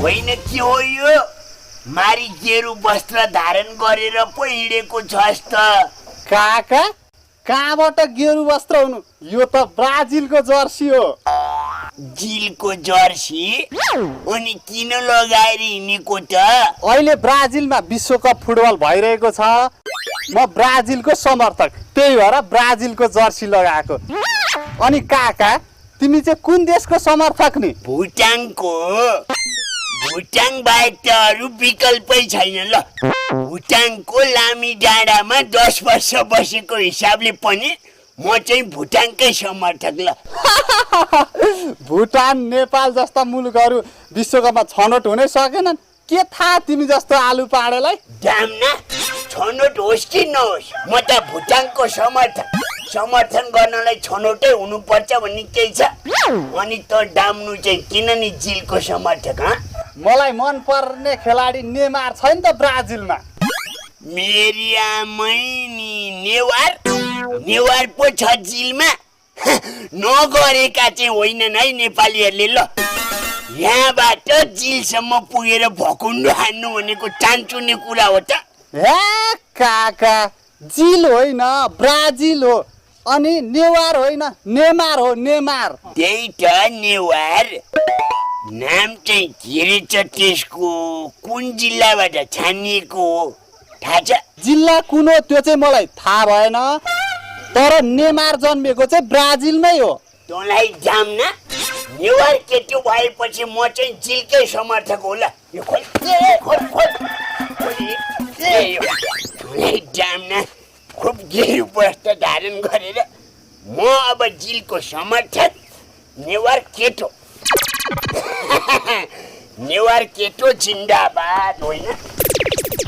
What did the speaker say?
होइन के हो यो मारी गेरु वस्त्र धारण गरेर पो हिँडेको छस् त काका कहाँबाट गेरु वस्त्र हुनु यो त ब्राजिलको जर्सी हो जिलको जर्सी अनि किन लगाएर हिँडेको त अहिले ब्राजिलमा विश्वकप फुटबल भइरहेको छ म ब्राजिलको समर्थक त्यही भएर ब्राजिलको जर्सी लगाएको अनि काका तिमी चाहिँ कुन देशको समर्थक नि भुटानको भुटान बाहेक त अरू विकल्पै छैन ल भुटानको लामी डाँडामा 10 वर्ष बसेको हिसाबले पनि म चाहिँ भुटानकै समर्थक ल भुटान नेपाल जस्ता मुलुकहरू विश्वकपमा छनौट हुनै सकेनन् के थाहा तिमी जस्तो आलु पाडेलाई दामना छनौट होस् कि नहोस् म त भुटानको समर्थन गर्नलाई छनौटै हुनुपर्छ भन्ने केही छ अनि त डाम्नु चाहिँ किन नि जिलको समर्थक मलाई मन पर्ने खेलाडी नेमार छ नि त ब्राजिलमा मेरी आमै नि नेवार पो छ जिलमा नगरेका चाहिँ होइनन् है नेपालीहरूले ल यहाँबाट जिलसम्म पुगेर भकुन्डो हान्नु भनेको चान्चुने कुरा हो त हे काका जिल होइन ब्राजिल हो अनि नेवार होइन नेमार हो नेमार त्यही त नेवार नाम चाहिँ के रहेछ त्यसको कुन जिल्लाबाट छानिएको हो थाहा छ जिल्ला कुन हो त्यो चाहिँ मलाई थाहा भएन तर नेमार जन्मेको चाहिँ ब्राजिलमै हो तँलाई जाम्ना नेवार केटी भएपछि म चाहिँ जिलकै समर्थक होला यो खोल तँलाई जाम्ना खुब गेरु वस्त्र धारण गरेर म अब जिलको समर्थक नेवार केटो नेवार केटो जिन्दाबाद होइन